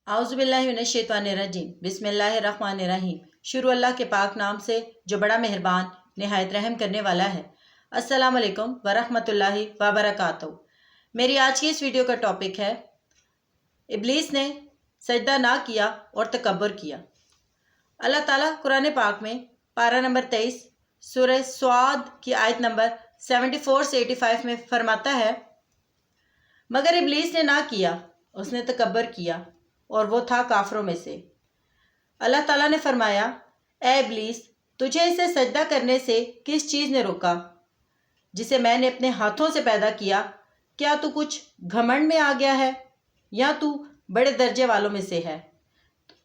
आउज़ुबिल्लाहिमिनश्शैतानिर्रजीम बिस्मिल्लाहिर्रहमानिर्रहीम। शुरू अल्लाह के पाक नाम से जो बड़ा मेहरबान निहायत रहम करने वाला है। अस्सलाम वालेकुम वरहमतुल्लाहि वबरकातुहू। मेरी आज की इस वीडियो का टॉपिक है इब्लीस ने सजदा ना किया और तकब्बुर किया। अल्लाह ताला कुरान पाक में पारा नंबर 23 सूरह स्वाद की आयत नंबर 74 से 85 में फरमाता है, मगर इब्लीस ने ना किया, उसने तकब्बुर किया और वो था काफरों में से। अल्लाह ताला ने फरमाया, ए इब्लीस, तुझे इसे सजदा करने से किस चीज़ ने रोका जिसे मैंने अपने हाथों से पैदा किया? क्या तू कुछ घमंड में आ गया है या तू बड़े दर्जे वालों में से है?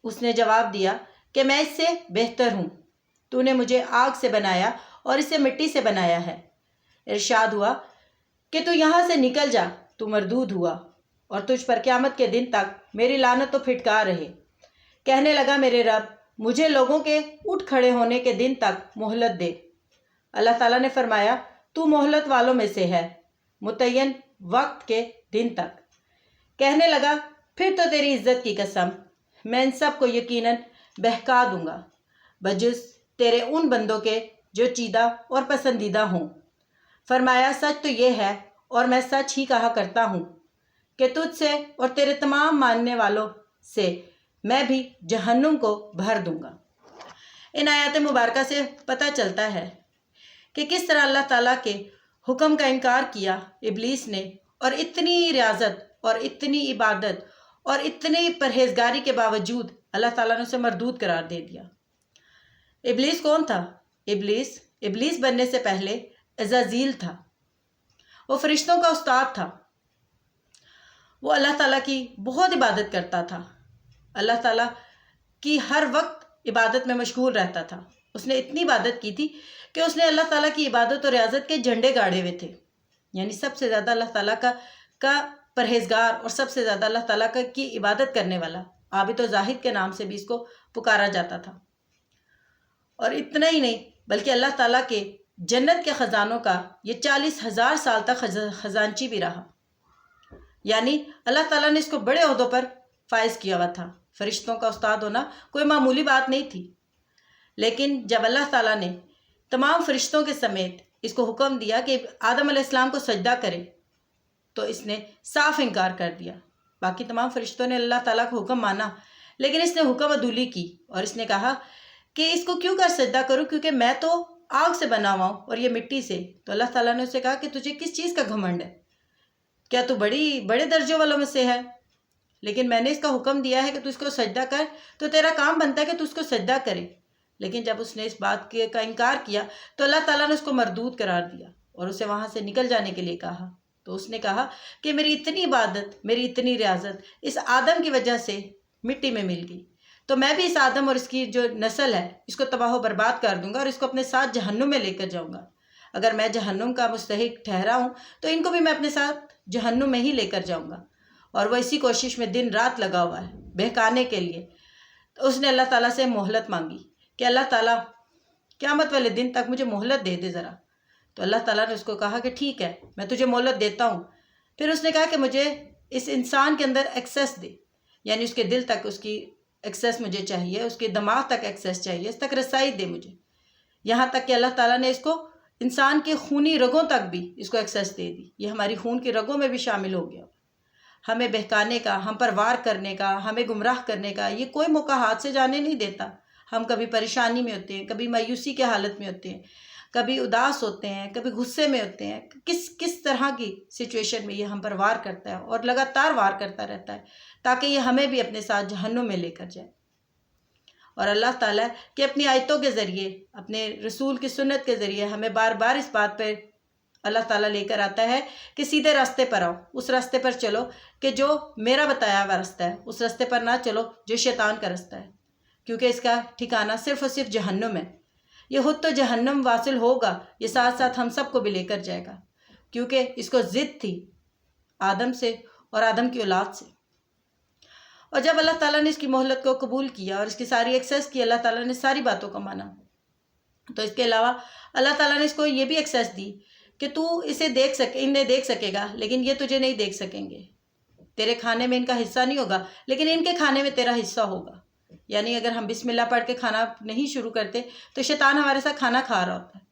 उसने जवाब दिया कि मैं इससे बेहतर हूँ। तूने मुझे आग से बनाया और इसे मिट्टी से बनाया है। इरशाद हुआ कि तू यहाँ से निकल जा, तू मरदूद हुआ और तुझ पर क़यामत के दिन तक मेरी लानत तो फिटकार रहे। कहने लगा, मेरे रब, मुझे लोगों के उठ खड़े होने के दिन तक मोहलत दे। अल्लाह ताला ने फरमाया, तू मोहलत वालों में से है, मुतय्यन वक्त के दिन तक। कहने लगा, फिर तो तेरी इज्जत की कसम, मैं इन सब को यकीनन बहका दूंगा, बजुज़ तेरे उन बंदों के जो चीदा और पसंदीदा हों। फरमाया, सच तो ये है और मैं सच ही कहा करता हूँ कि तुझसे और तेरे तमाम मानने वालों से मैं भी जहन्नुम को भर दूंगा। इन आयत मुबारका से पता चलता है कि किस तरह अल्लाह ताला के हुक्म का इनकार किया इब्लीस ने, और इतनी रियाजत और इतनी इबादत और इतनी परहेजगारी के बावजूद अल्लाह ताला ने उसे मरदूद करार दे दिया। इब्लीस कौन था? इब्लीस बनने से पहले अज़ाज़ील था। वो फरिश्तों का उस्ताद था। वो अल्लाह ताला की बहुत इबादत करता था। अल्लाह ताला की हर वक्त इबादत में मशगूल रहता था। उसने इतनी इबादत की थी कि उसने अल्लाह ताला की इबादत और रियाजत के झंडे गाड़े हुए थे। यानी सबसे ज़्यादा अल्लाह ताला का परहेजगार और सबसे ज़्यादा अल्लाह ताला की इबादत करने वाला आबिद व ज़ाहिद के नाम से भी इसको पुकारा जाता था। और इतना ही नहीं, बल्कि अल्लाह ताला के जन्नत के ख़जानों का ये 40,000 साल तक खजानची भी रहा। यानी अल्लाह ताला ने इसको बड़े ओहदों पर फाइज किया हुआ था। फरिश्तों का उस्ताद होना कोई मामूली बात नहीं थी। लेकिन जब अल्लाह ताला ने तमाम फरिश्तों के समेत इसको हुक्म दिया कि आदम अलैहिस्सलाम को सजदा करे, तो इसने साफ इनकार कर दिया। बाकी तमाम फरिश्तों ने अल्लाह ताला का हुक्म माना, लेकिन इसने हुक्म अदूली की और इसने कहा कि इसको क्यों कर सजदा करूं, क्योंकि मैं तो आग से बना हुआ हूँ और ये मिट्टी से। तो अल्लाह ताला ने उससे कहा कि तुझे किस चीज़ का घमंड है? क्या तू बड़े दर्जों वालों में से है? लेकिन मैंने इसका हुक्म दिया है कि तू इसको सजदा कर, तो तेरा काम बनता है कि तू उसको सजदा करे। लेकिन जब उसने इस बात का इनकार किया तो अल्लाह ताला ने उसको मरदूद करार दिया और उसे वहाँ से निकल जाने के लिए कहा। तो उसने कहा कि मेरी इतनी इबादत, मेरी इतनी रियाजत इस आदम की वजह से मिट्टी में मिल गई, तो मैं भी इस आदम और इसकी जो नस्ल है इसको तबाह बर्बाद कर दूंगा और इसको अपने साथ जहन्नुम में लेकर जाऊंगा। अगर मैं जहन्नुम का मुस्तहिक ठहरा हूँ तो इनको भी मैं अपने साथ जहन्नुम में ही लेकर जाऊंगा। और वह इसी कोशिश में दिन रात लगा हुआ है बहकाने के लिए। तो उसने अल्लाह ताला से मोहलत मांगी कि अल्लाह ताला क़यामत वाले दिन तक मुझे मोहलत दे दे ज़रा। तो अल्लाह ताला ने उसको कहा कि ठीक है, मैं तुझे मोहलत देता हूँ। फिर उसने कहा कि मुझे इस इंसान के अंदर एक्सेस दे, यानी उसके दिल तक उसकी एक्सेस मुझे चाहिए, उसके दिमाग तक एक्सेस चाहिए, इस तक रसाई दे मुझे। यहाँ तक कि अल्लाह ताला ने इसको इंसान के खूनी रगों तक भी इसको एक्सेस दे दी। ये हमारी खून की रगों में भी शामिल हो गया। हमें बहकाने का, हम पर वार करने का, हमें गुमराह करने का ये कोई मौका हाथ से जाने नहीं देता। हम कभी परेशानी में होते हैं, कभी मायूसी के हालत में होते हैं, कभी उदास होते हैं, कभी गुस्से में होते हैं। किस तरह की सिचुएशन में ये हम पर वार करता है और लगातार वार करता रहता है ताकि ये हमें भी अपने साथ जहन्नुम में लेकर जाए। और अल्लाह ताला के अपनी आयतों के ज़रिए, अपने रसूल की सुन्नत के ज़रिए हमें बार बार इस बात पर अल्लाह ताला लेकर आता है कि सीधे रास्ते पर आओ, उस रास्ते पर चलो कि जो मेरा बताया हुआ रास्ता है। उस रास्ते पर ना चलो जो शैतान का रास्ता है, क्योंकि इसका ठिकाना सिर्फ़ और सिर्फ जहन्नुम है। ये खुद तो जहन्नुम वासिल होगा, ये साथ साथ हम सबको भी लेकर जाएगा, क्योंकि इसको ज़िद थी आदम से और आदम की औलाद से। और जब अल्लाह ताला ने इसकी मोहलत को कबूल किया और इसकी सारी एक्सेस की, अल्लाह ताला ने सारी बातों को माना। तो इसके अलावा अल्लाह ताला ने इसको ये भी एक्सेस दी कि तू इन्हें देख सकेगा, लेकिन ये तुझे नहीं देख सकेंगे। تیرے کھانے میں ان کا حصہ نہیں ہوگا، لیکن ان کے کھانے میں تیرا حصہ ہوگا۔ یعنی اگر ہم بسم اللہ پڑھ کے کھانا نہیں شروع کرتے تو شیطان ہمارے ساتھ کھانا کھا رہا ہوتا ہے۔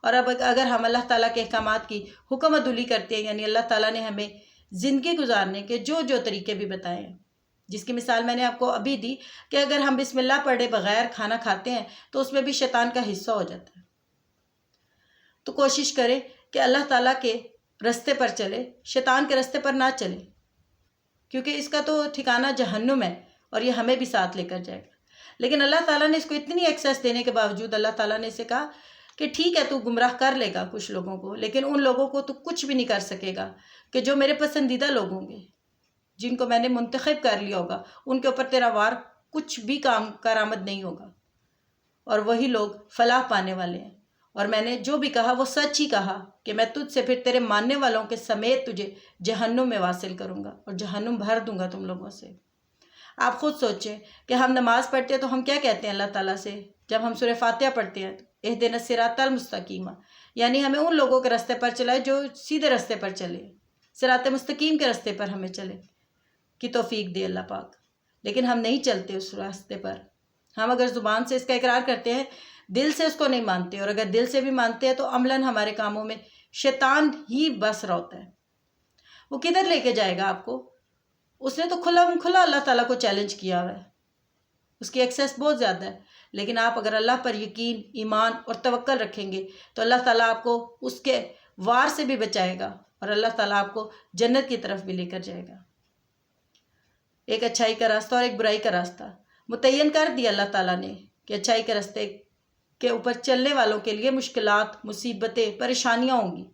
اور اب اگر ہم اللہ تعالیٰ کے احکامات کی حکم عدولی کرتے ہیں، یعنی اللہ تعالیٰ نے ہمیں زندگی گزارنے کے جو طریقے بھی بتائے ہیں، جس کی مثال میں نے آپ کو ابھی دی کہ اگر ہم بسم اللہ پڑھے بغیر کھانا کھاتے ہیں تو اس میں بھی شیطان کا حصہ ہو جاتا ہے۔ تو کوشش کریں کہ اللہ تعالیٰ کے رستے پر چلے، شیطان کے رستے پر نہ چلے، کیونکہ اس کا تو ٹھکانہ جہنم ہے اور یہ ہمیں بھی ساتھ لے کر جائے گا۔ لیکن اللہ تعالیٰ نے اس کو اتنی ایکسیس دینے کے باوجود اللہ تعالیٰ نے اسے کہا کہ ٹھیک ہے تو گمراہ کر لے گا کچھ لوگوں کو، لیکن ان لوگوں کو تو کچھ بھی نہیں کر سکے گا کہ جو میرے پسندیدہ لوگ ہوں گے، جن کو میں نے منتخب کر لیا ہوگا، ان کے اوپر تیرا وار کچھ بھی کام کارآمد نہیں ہوگا، اور وہی لوگ فلاح پانے والے ہیں۔ اور میں نے جو بھی کہا وہ سچ ہی کہا کہ میں تجھ سے پھر تیرے ماننے والوں کے سمیت تجھے جہنم میں واصل کروں گا اور جہنم بھر دوں گا تم لوگوں سے۔ آپ خود سوچیں کہ ہم نماز پڑھتے ہیں تو ہم کیا کہتے ہیں اللہ تعالیٰ سے؟ جب ہم سورہ فاتحہ پڑھتے ہیں اہدنا الصراط المستقیم، یعنی ہمیں ان لوگوں کے راستے پر چلائے جو سیدھے راستے پر چلے، صراط مستقیم کے راستے پر ہمیں چلے کی توفیق دے اللہ پاک۔ لیکن ہم نہیں چلتے اس راستے پر۔ ہم اگر زبان سے اس کا اقرار کرتے ہیں، دل سے اس کو نہیں مانتے، اور اگر دل سے بھی مانتے ہیں تو عملاً ہمارے کاموں میں شیطان ہی بس رہا ہوتا ہے۔ وہ کدھر لے کے جائے گا آپ کو؟ اس نے تو کھلا اللہ تعالیٰ کو چیلنج کیا ہوا ہے، اس کی ایکسیس بہت زیادہ ہے۔ لیکن آپ اگر اللہ پر یقین، ایمان اور توکل رکھیں گے تو اللہ تعالیٰ آپ کو اس کے وار سے بھی بچائے گا اور اللہ تعالیٰ آپ کو جنت کی طرف بھی لے کر جائے گا۔ ایک اچھائی کا راستہ اور ایک برائی کا راستہ متعین کر دیا اللہ تعالیٰ نے کہ اچھائی کے راستے کے اوپر چلنے والوں کے لیے مشکلات، مصیبتیں، پریشانیاں ہوں گی،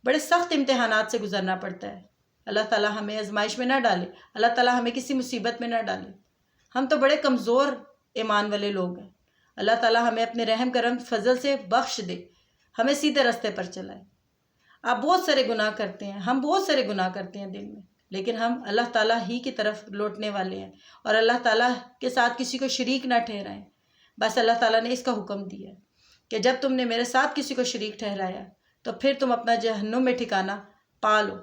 بڑے سخت امتحانات سے گزرنا پڑتا ہے۔ اللہ تعالیٰ ہمیں آزمائش میں نہ ڈالے، اللہ تعالیٰ ہمیں کسی مصیبت میں نہ ڈالے۔ ہم تو بڑے کمزور ایمان والے لوگ ہیں، اللہ تعالیٰ ہمیں اپنے رحم کرم فضل سے بخش دے، ہمیں سیدھے راستے پر چلائے۔ آپ بہت سارے گناہ کرتے ہیں، ہم بہت سارے گناہ کرتے ہیں دن میں، لیکن ہم اللہ تعالیٰ ہی کی طرف لوٹنے والے ہیں اور اللہ تعالیٰ کے ساتھ کسی کو شریک نہ ٹھہرائیں۔ بس اللہ تعالیٰ نے اس کا حکم دیا کہ جب تم نے میرے ساتھ کسی کو شریک ٹھہرایا تو پھر تم اپنا جہنم میں ٹھکانہ پا لو،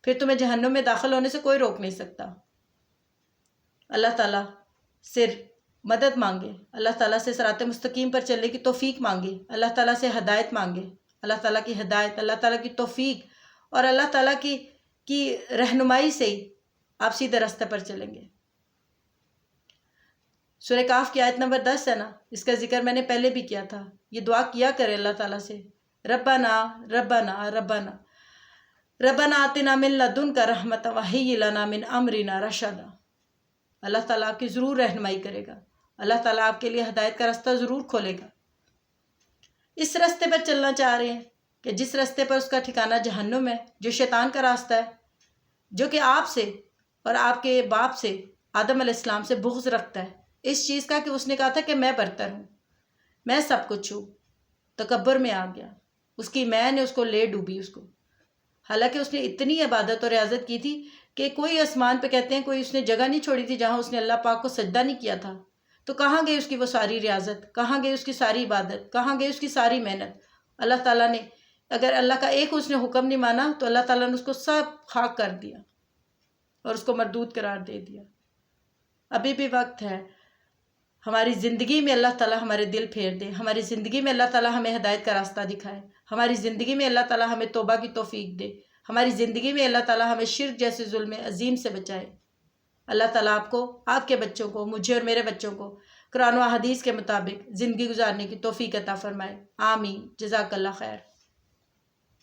پھر تمہیں جہنم میں داخل ہونے سے کوئی روک نہیں سکتا۔ اللہ تعالیٰ سے مدد مانگے، اللہ تعالیٰ سے صراط مستقیم پر چلنے کی توفیق مانگے، اللہ تعالیٰ سے ہدایت مانگے، اللہ تعالیٰ کی ہدایت، اللہ تعالیٰ کی توفیق اور اللہ تعالیٰ کی رہنمائی سے ہی آپ سیدھے راستے پر چلیں گے۔ سورہ کہف کی آیت نمبر 10 ہے نا، اس کا ذکر میں نے پہلے بھی کیا تھا۔ یہ دعا کیا کرے اللہ تعالیٰ سے، ربنا ربنا ربنا ربنا آتنا من لدنک رحمۃ وہیئ لنا من امرنا رشدا۔ اللہ تعالیٰ آپ کی ضرور رہنمائی کرے گا، اللہ تعالیٰ آپ کے لیے ہدایت کا راستہ ضرور کھولے گا۔ اس راستے پر چلنا چاہ رہے ہیں کہ جس راستے پر اس کا ٹھکانہ جہنم ہے، جو شیطان کا راستہ ہے، جو کہ آپ سے اور آپ کے باپ سے، آدم علیہ السلام سے بغض رکھتا ہے، اس چیز کا کہ اس نے کہا تھا کہ میں برتر ہوں، میں سب کچھ ہوں، تکبر میں آ گیا، اس کی میں نے اس کو لے ڈوبی اس کو، حالانکہ اس نے اتنی عبادت اور ریاضت کی تھی کہ کوئی آسمان پہ کہتے ہیں کوئی اس نے جگہ نہیں چھوڑی تھی جہاں اس نے اللہ پاک کو سجدہ نہیں کیا تھا۔ تو کہاں گئی اس کی وہ ساری ریاضت، کہاں گئی اس کی ساری عبادت، کہاں گئی اس کی ساری محنت؟ اللہ تعالیٰ نے اگر اللہ کا ایک اس نے حکم نہیں مانا تو اللہ تعالیٰ نے اس کو سب خاک کر دیا اور اس کو مردود قرار دے دیا۔ ابھی بھی وقت ہے، ہماری زندگی میں اللہ تعالیٰ ہمارے دل پھیر دے، ہماری زندگی میں اللہ تعالیٰ ہمیں ہدایت کا راستہ دکھائے، ہماری زندگی میں اللہ تعالیٰ ہمیں توبہ کی توفیق دے، ہماری زندگی میں اللہ تعالیٰ ہمیں شرک جیسے ظلم عظیم سے بچائے۔ اللہ تعالیٰ آپ کو، آپ کے بچوں کو، مجھے اور میرے بچوں کو قرآن و حدیث کے مطابق زندگی گزارنے کی توفیق عطا فرمائے۔ آمین۔ جزاک اللہ خیر۔